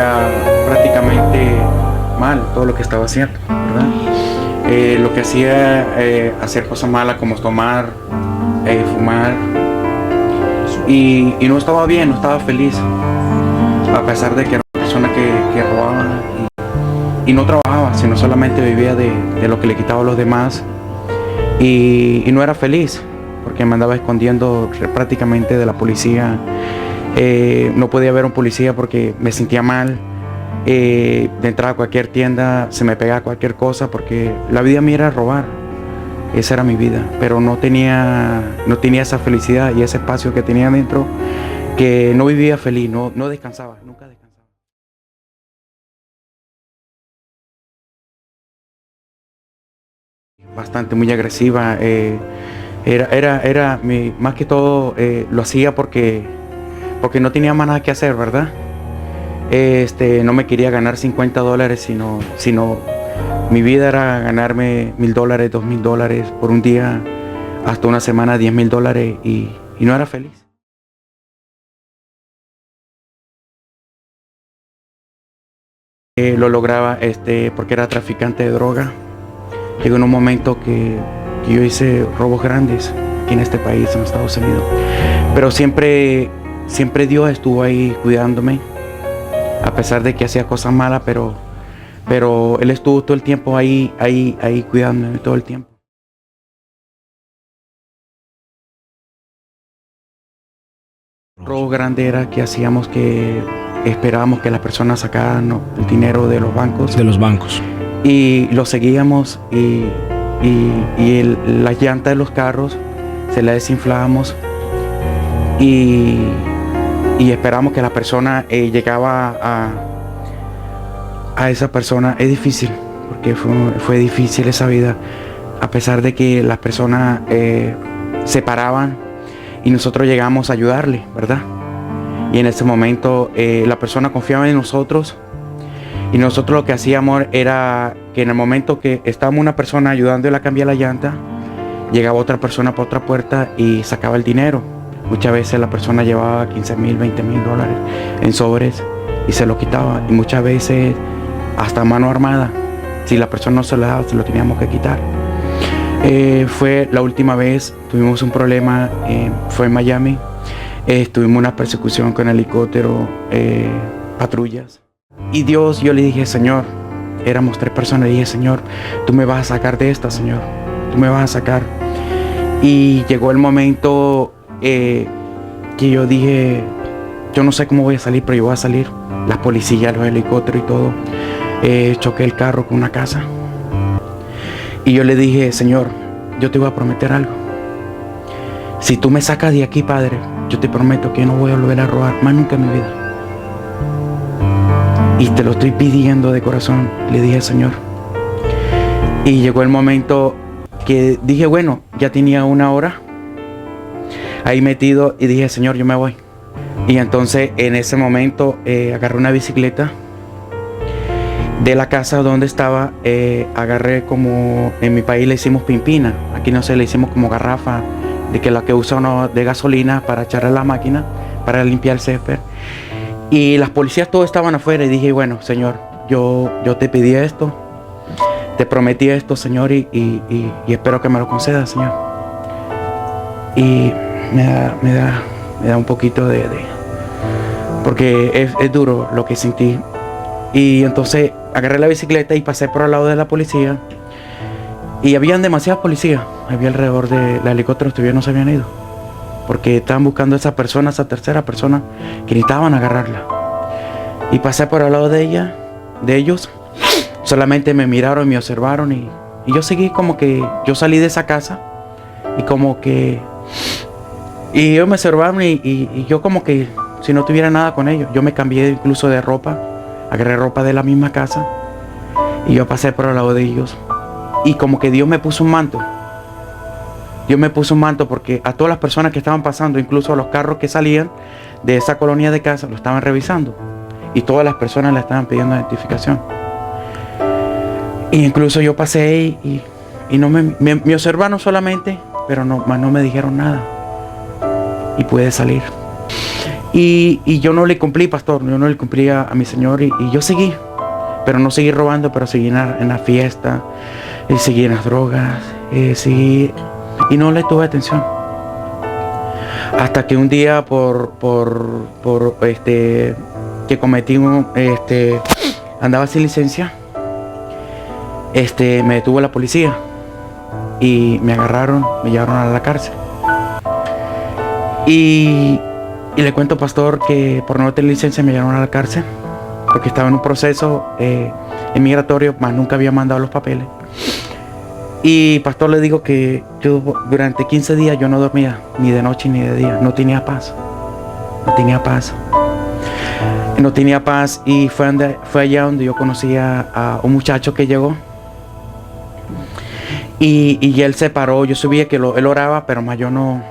era prácticamente mal todo lo que estaba haciendo, ¿verdad? Lo que hacía, hacer cosas malas como tomar, fumar, y no estaba bien, no estaba feliz, a pesar de que era una persona que robaba y no trabajaba, sino solamente vivía de lo que le quitaba a los demás, y no era feliz porque me andaba escondiendo prácticamente de la policía. No podía ver a un policía porque me sentía mal. De entrar a cualquier tienda se me pegaba cualquier cosa, porque la vida mía era robar. Esa era mi vida, pero no tenía esa felicidad y ese espacio que tenía dentro, que no vivía feliz, no descansaba, nunca descansaba. Bastante, muy agresiva. Más que todo, lo hacía porque no tenía más nada que hacer, ¿verdad? No me quería ganar $50, sino mi vida era ganarme $1,000, $2,000 por un día, hasta una semana $10,000, y no era feliz. Lo lograba porque era traficante de droga. Llegó en un momento que yo hice robos grandes aquí en este país, en Estados Unidos, pero siempre Dios estuvo ahí cuidándome, a pesar de que hacía cosas malas, pero Él estuvo todo el tiempo ahí cuidándome todo el tiempo. El robo grande era que hacíamos que esperábamos que las personas sacaran el dinero de los bancos. De los bancos. Y lo seguíamos, y las llantas de los carros se las desinflábamos, y esperamos que la persona llegaba a esa persona. Es difícil, porque fue difícil esa vida, a pesar de que las personas se paraban y nosotros llegamos a ayudarle, ¿verdad? Y en ese momento la persona confiaba en nosotros, y nosotros lo que hacíamos era que en el momento que estábamos una persona ayudándole a cambiar la llanta, llegaba otra persona por otra puerta y sacaba el dinero. Muchas veces la persona llevaba $15,000, $20,000 en sobres y se lo quitaba, y muchas veces hasta mano armada. Si la persona no se lo daba, se lo teníamos que quitar. Fue la última vez, tuvimos un problema, fue en Miami. Tuvimos una persecución con helicóptero, patrullas. Y Dios, yo le dije, Señor, éramos 3 personas, le dije, Señor, tú me vas a sacar de esta, Señor, tú me vas a sacar. Y llegó el momento que yo dije, yo no sé cómo voy a salir, pero yo voy a salir. Las policías, los helicópteros y todo. Choqué el carro con una casa. Y yo le dije, Señor, yo te voy a prometer algo. Si tú me sacas de aquí, Padre, yo te prometo que no voy a volver a robar más nunca en mi vida. Y te lo estoy pidiendo de corazón, le dije, Señor. Y llegó el momento que dije, bueno, ya tenía 1 hora ahí metido, y dije, Señor, yo me voy. Y entonces en ese momento agarré una bicicleta de la casa donde estaba, agarré, como en mi país le hicimos pimpina, aquí no sé, le hicimos como garrafa, de que la que usa uno de gasolina para echarle a la máquina, para limpiar el césped. Y las policías todos estaban afuera, y dije, bueno, Señor, yo te pedí esto, te prometí esto, Señor, y espero que me lo concedas, Señor. Y me da un poquito porque es duro lo que sentí. Y entonces agarré la bicicleta y pasé por al lado de la policía, y habían demasiadas policías, había alrededor de los helicópteros, todavía no se habían ido, porque estaban buscando a esa persona, esa tercera persona, que necesitaban agarrarla. Y pasé por al lado de ellos, solamente me miraron y me observaron, y yo seguí, como que yo salí de esa casa, y ellos me observaron, y yo como que si no tuviera nada con ellos. Yo me cambié incluso de ropa, agarré ropa de la misma casa, y yo pasé por al lado de ellos, y como que Dios me puso un manto. Dios me puso un manto, porque a todas las personas que estaban pasando, incluso a los carros que salían de esa colonia de casa, lo estaban revisando, y todas las personas le estaban pidiendo identificación. Y incluso yo pasé y no me observaron solamente, pero no me dijeron nada, y pude salir. Y yo no le cumplí, pastor, yo no le cumplí a mi Señor y yo seguí. Pero no seguí robando, pero seguí en la fiesta, y seguí en las drogas, seguí, y no le tuve atención. Hasta que un día que cometí andaba sin licencia, me detuvo la policía y me agarraron, me llevaron a la cárcel. Y le cuento, pastor, que por no tener licencia me llevaron a la cárcel porque estaba en un proceso inmigratorio, más nunca había mandado los papeles. Y pastor, le digo que yo durante 15 días yo no dormía, ni de noche ni de día. No tenía paz. No tenía paz. No tenía paz. Y fue allá donde yo conocí a un muchacho que llegó. Y él se paró. Yo sabía que él oraba, pero más yo no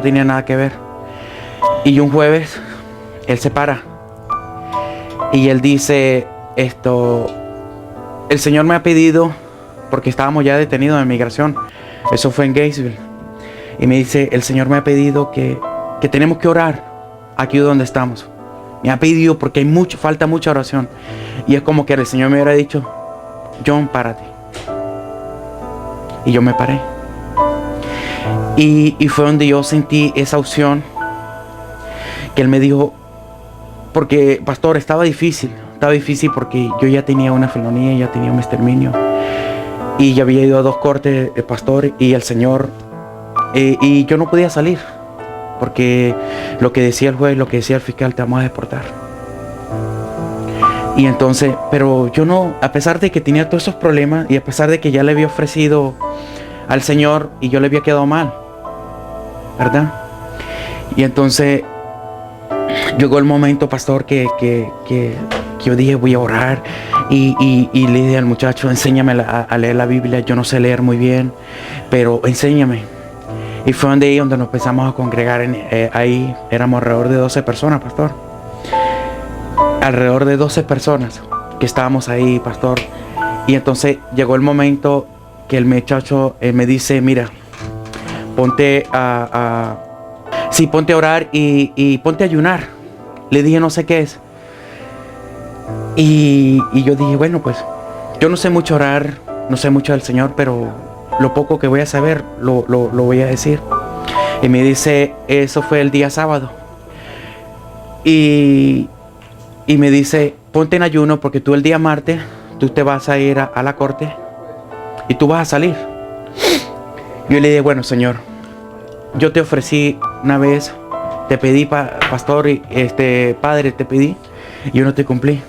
tenía nada que ver. Y un jueves, él se para. Y él dice, el Señor me ha pedido, porque estábamos ya detenidos en migración, eso fue en Gainesville, y me dice, el Señor me ha pedido que tenemos que orar aquí donde estamos. Me ha pedido porque falta mucha oración. Y es como que el Señor me hubiera dicho, John, párate. Y yo me paré. Y fue donde yo sentí esa opción, que Él me dijo, porque pastor, estaba difícil porque yo ya tenía una felonía, ya tenía un exterminio. Y ya había ido a 2 cortes de pastor y el Señor, y yo no podía salir, porque lo que decía el juez, lo que decía el fiscal, te vamos a deportar. Y entonces, pero yo no, a pesar de que tenía todos esos problemas, y a pesar de que ya le había ofrecido al Señor, y yo le había quedado mal, ¿verdad? Y entonces, llegó el momento, pastor, que yo dije, voy a orar. Y le dije al muchacho, enséñame a leer la Biblia. Yo no sé leer muy bien, pero enséñame. Y fue donde nos empezamos a congregar. Ahí éramos alrededor de 12 personas, pastor. Alrededor de 12 personas que estábamos ahí, pastor. Y entonces llegó el momento que el muchacho me dice, mira, ponte ponte a orar y ponte a ayunar. Le dije, no sé qué es. Y yo dije, bueno, pues yo no sé mucho orar, no sé mucho del Señor, pero lo poco que voy a saber lo voy a decir. Y me dice, eso fue el día sábado. Y me dice, ponte en ayuno porque tú el día martes, tú te vas a ir a la corte y tú vas a salir. Yo le dije, bueno, Señor, yo te ofrecí una vez, te pedí, pastor, padre, te pedí, y yo no te cumplí.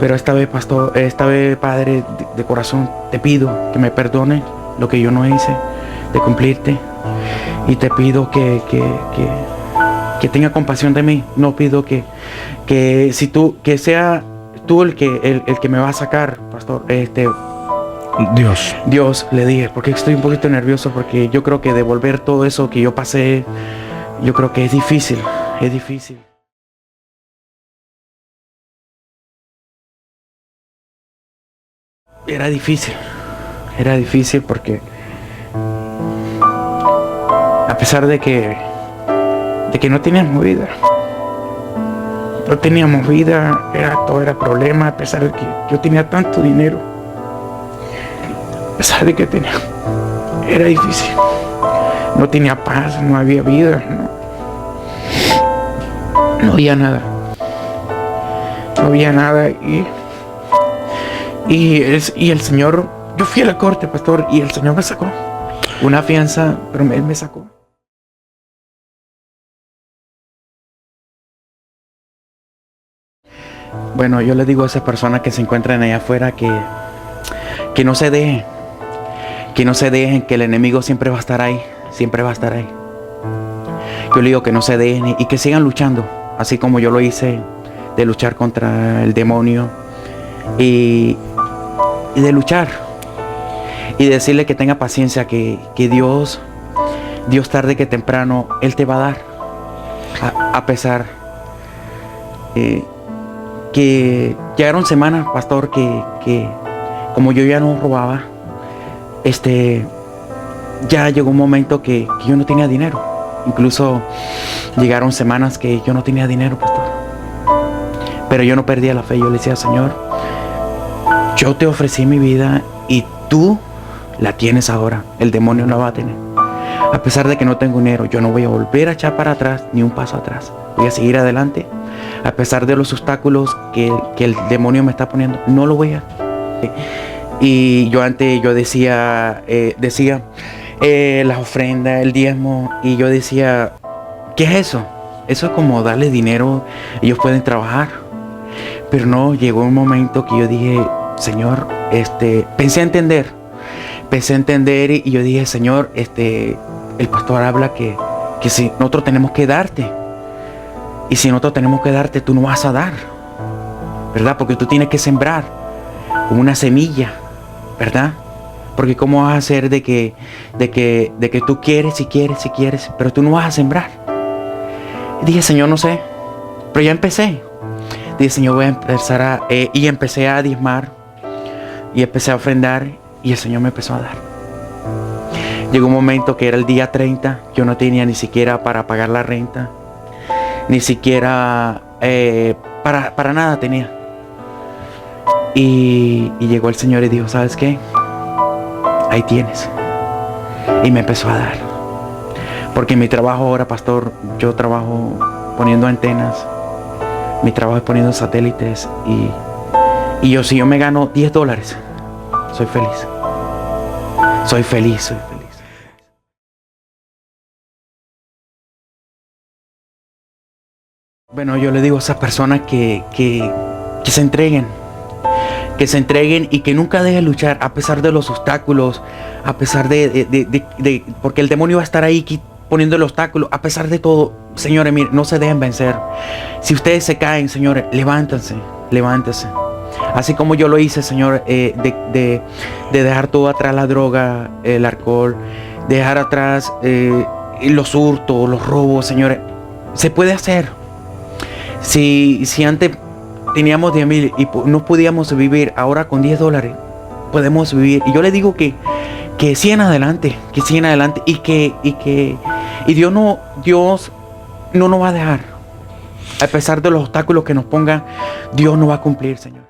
Pero esta vez, pastor, padre, de corazón, te pido que me perdone lo que yo no hice de cumplirte. Y te pido que tenga compasión de mí. No pido que sea tú el que me va a sacar, pastor. Dios, le dije, porque estoy un poquito nervioso, porque yo creo que devolver todo eso que yo pasé, yo creo que es difícil. Era difícil porque a pesar de que no teníamos vida, todo era problema, a pesar de que yo tenía tanto dinero, a pesar de que era difícil, no tenía paz, no había vida, no había nada, y el Señor, yo fui a la corte, pastor, y el Señor me sacó una fianza, pero Él me sacó. Bueno, yo le digo a esas personas que se encuentran allá afuera que no se dejen, que el enemigo siempre va a estar ahí. Yo le digo que no se dejen y que sigan luchando, así como yo lo hice, de luchar contra el demonio y de luchar y decirle que tenga paciencia, que Dios tarde que temprano Él te va a dar, a pesar que llegaron semanas, pastor, que como yo ya no robaba, ya llegó un momento que yo no tenía dinero. Incluso Llegaron semanas que yo no tenía dinero, pastor. Pero yo no perdía la fe. Yo le decía, Señor, yo te ofrecí mi vida y tú la tienes ahora. El demonio no la va a tener. A pesar de que no tengo dinero, yo no voy a volver a echar para atrás ni un paso atrás. Voy a seguir adelante. A pesar de los obstáculos que el demonio me está poniendo, no lo voy a. Y yo antes decía las ofrendas, el diezmo, y yo decía, ¿qué es eso? Eso es como darle dinero, ellos pueden trabajar. Pero no, llegó un momento que yo dije, Señor, pensé a entender y yo dije, Señor, el pastor habla que si nosotros tenemos que darte, y si nosotros tenemos que darte, tú no vas a dar, ¿verdad? Porque tú tienes que sembrar como una semilla, ¿verdad? Porque cómo vas a hacer de que tú quieres y quieres, pero tú no vas a sembrar. Y dije, Señor, no sé, pero ya empecé. Dije, Señor, voy a empezar y empecé a diezmar y empecé a ofrendar y el Señor me empezó a dar. Llegó un momento que era el día 30, yo no tenía ni siquiera para pagar la renta, ni siquiera para nada tenía. Y llegó el Señor y dijo, ¿sabes qué? Ahí tienes. Y me empezó a dar. Porque mi trabajo ahora, pastor, yo trabajo poniendo antenas. Mi trabajo es poniendo satélites. Y si yo me gano $10, soy feliz. Soy feliz. Bueno, yo le digo a esas personas que se entreguen. Que se entreguen y que nunca dejen luchar a pesar de los obstáculos, a pesar porque el demonio va a estar ahí poniendo el obstáculo, a pesar de todo. Señores, miren, no se dejen vencer. Si ustedes se caen, señores, levántense. Así como yo lo hice, Señor, de dejar todo atrás, la droga, el alcohol, dejar atrás los hurtos, los robos, señores. Se puede hacer. Si antes teníamos 10,000 y no podíamos vivir, ahora con $10 podemos vivir. Y yo le digo que sigan adelante, y Dios no nos va a dejar. A pesar de los obstáculos que nos pongan, Dios nos va a cumplir, Señor.